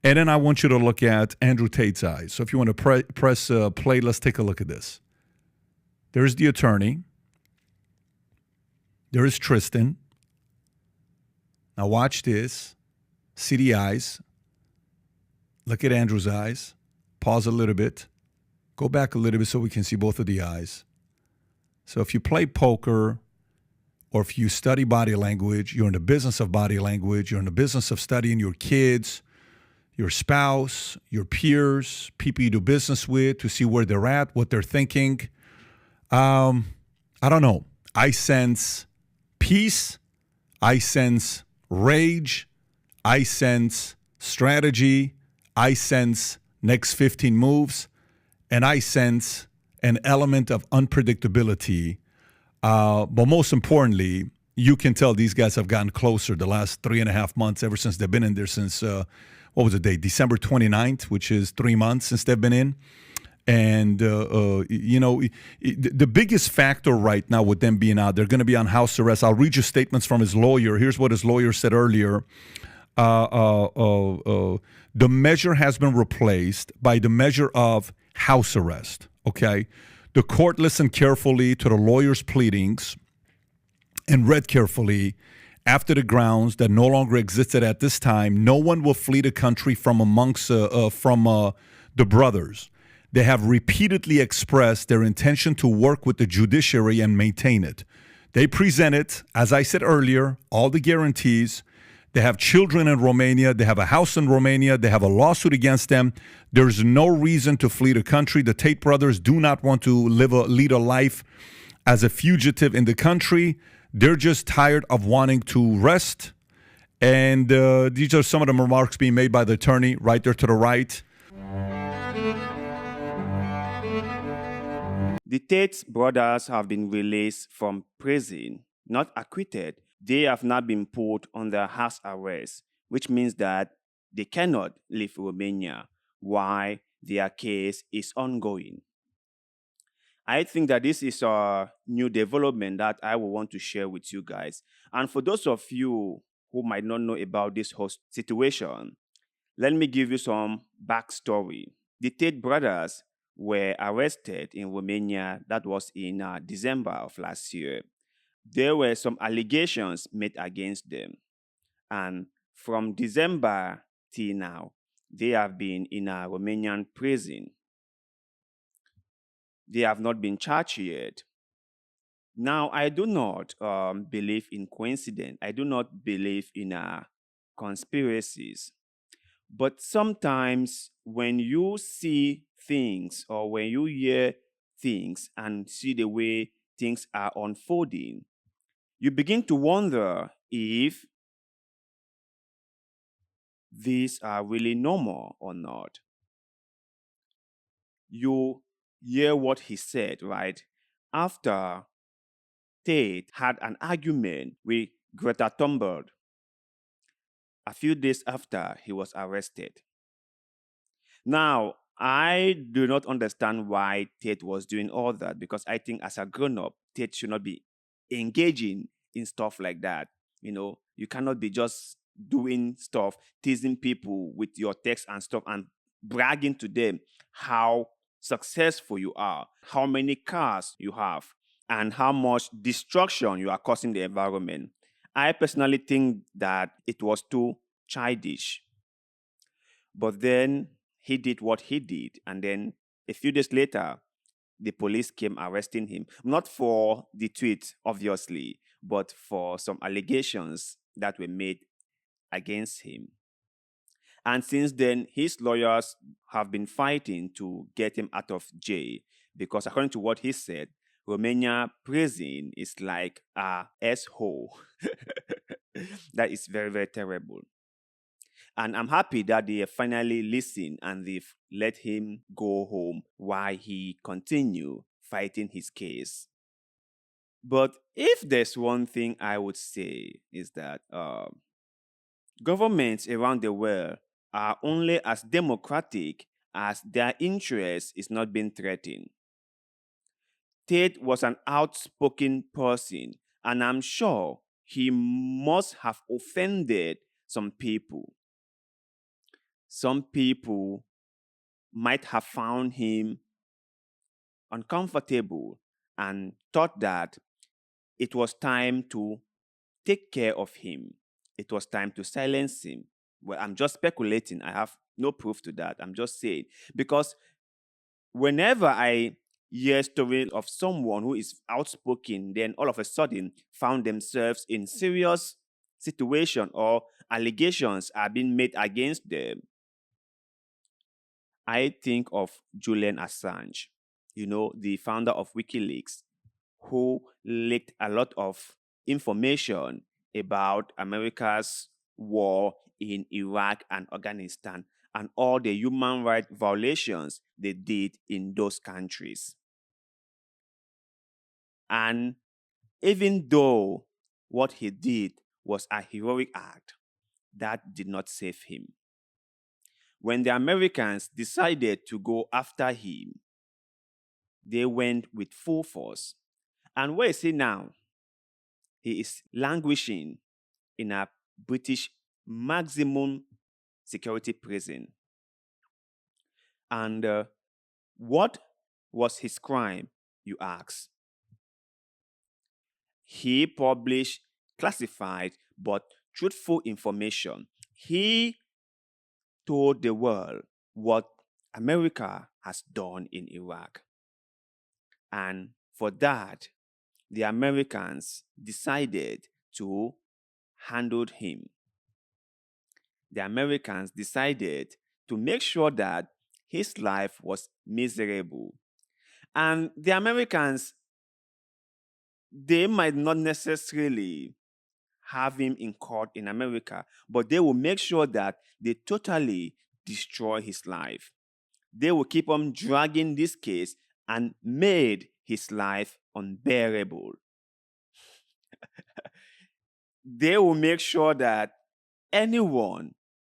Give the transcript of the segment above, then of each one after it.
And then I want you to look at Andrew Tate's eyes. So if you want to press play, let's take a look at this. There's the attorney. There is Tristan. Now watch this. See the eyes. Look at Andrew's eyes. Pause a little bit. Go back a little bit so we can see both of the eyes. So if you play poker or if you study body language, you're in the business of body language, you're in the business of studying your kids, your spouse, your peers, people you do business with to see where they're at, what they're thinking. I don't know. I sense peace. I sense rage. I sense strategy. I sense next 15 moves. And I sense an element of unpredictability. But most importantly, you can tell these guys have gotten closer the last 3.5 months ever since they've been in there since, what was the date? December 29th, which is 3 months since they've been in. And, the biggest factor right now with them being out, they're going to be on house arrest. I'll read you statements from his lawyer. Here's what his lawyer said earlier. The measure has been replaced by the measure of house arrest, okay? The court listened carefully to the lawyer's pleadings and read carefully after the grounds that no longer existed at this time. No one will flee the country from amongst the brothers. They have repeatedly expressed their intention to work with the judiciary and maintain it. They presented, as I said earlier, all the guarantees. They have children in Romania. They have a house in Romania. They have a lawsuit against them. There's no reason to flee the country. The Tate brothers do not want to lead a life as a fugitive in the country. They're just tired of wanting to rest. And these are some of the remarks being made by the attorney right there to the right. The Tate brothers have been released from prison, not acquitted. They have not been put under house arrest, which means that they cannot leave Romania while their case is ongoing. I think that this is a new development that I will want to share with you guys. And for those of you who might not know about this whole situation, let me give you some backstory. The Tate brothers were arrested in Romania. That was in December of last year. There were some allegations made against them. And from December till now, they have been in a Romanian prison. They have not been charged yet. Now, I do not believe in coincidence. I do not believe in conspiracies. But sometimes when you see things or when you hear things and see the way things are unfolding, you begin to wonder if these are really normal or not. You hear what he said, right? After Tate had an argument with Greta Thunberg, a few days after he was arrested. Now, I do not understand why Tate was doing all that, because I think as a grown-up, Tate should not be engaging in stuff like that. You cannot be just doing stuff, teasing people with your text and stuff and bragging to them how successful you are, how many cars you have, and how much destruction you are causing the environment. I personally think that it was too childish. But then he did what he did, and then a few days later, the police came arresting him. Not for the tweet, obviously, but for some allegations that were made against him. And since then, his lawyers have been fighting to get him out of jail because, according to what he said, Romania prison is like a S-hole. That is very, very terrible. And I'm happy that they finally listened and they've let him go home while he continued fighting his case. But if there's one thing I would say is that governments around the world are only as democratic as their interest is not being threatened. Tate was an outspoken person, and I'm sure he must have offended some people. Some people might have found him uncomfortable and thought that it was time to take care of him. It was time to silence him. Well, I'm just speculating. I have no proof to that. I'm just saying. Because whenever I hear stories of someone who is outspoken, then all of a sudden found themselves in serious situation or allegations are being made against them, I think of Julian Assange, the founder of WikiLeaks, who leaked a lot of information about America's war in Iraq and Afghanistan and all the human rights violations they did in those countries. And even though what he did was a heroic act, that did not save him. When the Americans decided to go after him, they went with full force. And where is he now? He is languishing in a British maximum security prison. And what was his crime, you ask? He published classified but truthful information. He told the world what America has done in Iraq. And for that, the Americans decided to handle him. The Americans decided to make sure that his life was miserable. And the Americans, they might not necessarily have him in court in America, but they will make sure that they totally destroy his life. They will keep on dragging this case and made his life unbearable. They will make sure that anyone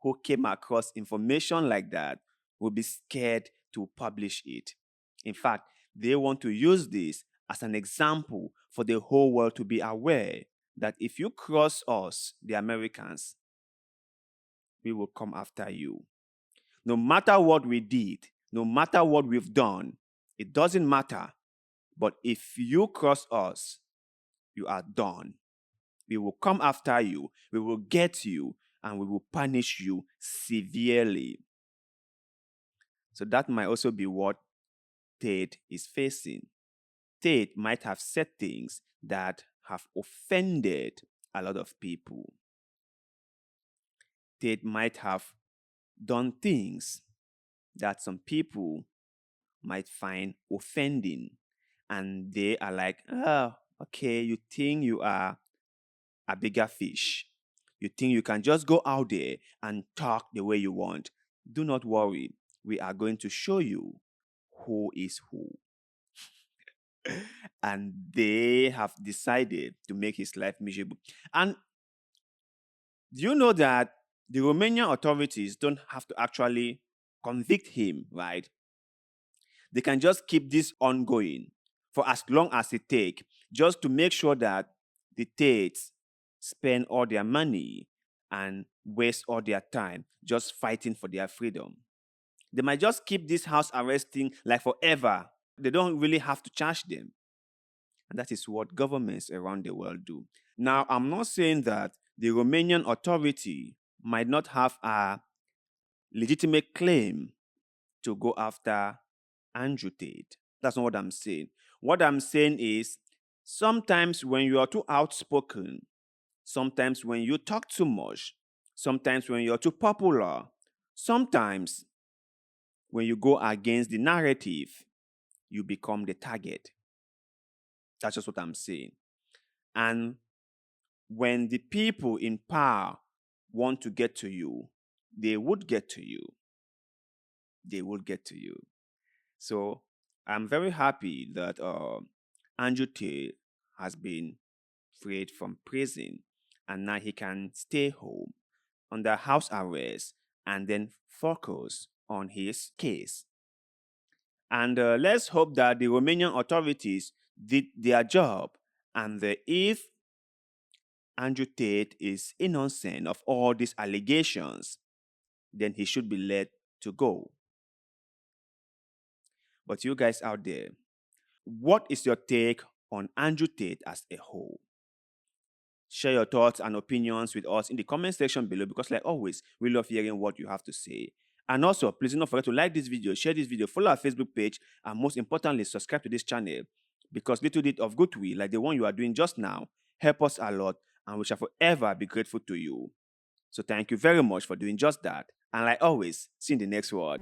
who came across information like that will be scared to publish it. In fact, they want to use this as an example for the whole world to be aware that if you cross us, the Americans, we will come after you. No matter what we did, no matter what we've done, it doesn't matter. But if you cross us, you are done. We will come after you, we will get you, and we will punish you severely. So that might also be what Tate is facing. Tate might have said things that have offended a lot of people. Tate might have done things that some people might find offending. And they are like, oh, okay, you think you are a bigger fish. You think you can just go out there and talk the way you want. Do not worry. We are going to show you who is who. And they have decided to make his life miserable. And do you know that the Romanian authorities don't have to actually convict him, right? They can just keep this ongoing for as long as it takes, just to make sure that the Tates spend all their money and waste all their time just fighting for their freedom. They might just keep this house arresting like forever. They don't really have to charge them. And that is what governments around the world do. Now, I'm not saying that the Romanian authority might not have a legitimate claim to go after Andrew Tate. That's not what I'm saying. What I'm saying is sometimes when you are too outspoken, sometimes when you talk too much, sometimes when you're too popular, sometimes when you go against the narrative, you become the target. That's just what I'm saying. And when the people in power want to get to you, they would get to you. They would get to you. So I'm very happy that Andrew Tate has been freed from prison and now he can stay home under house arrest and then focus on his case. And let's hope that the Romanian authorities did their job and if Andrew Tate is innocent of all these allegations, then he should be let to go. But you guys out there, what is your take on Andrew Tate as a whole? Share your thoughts and opinions with us in the comment section below, because like always, we love hearing what you have to say. And also, please do not forget to like this video, share this video, follow our Facebook page, and most importantly, subscribe to this channel, because little bit of goodwill like the one you are doing just now help us a lot, and we shall forever be grateful to you. So thank you very much for doing just that. And like always, see you in the next one.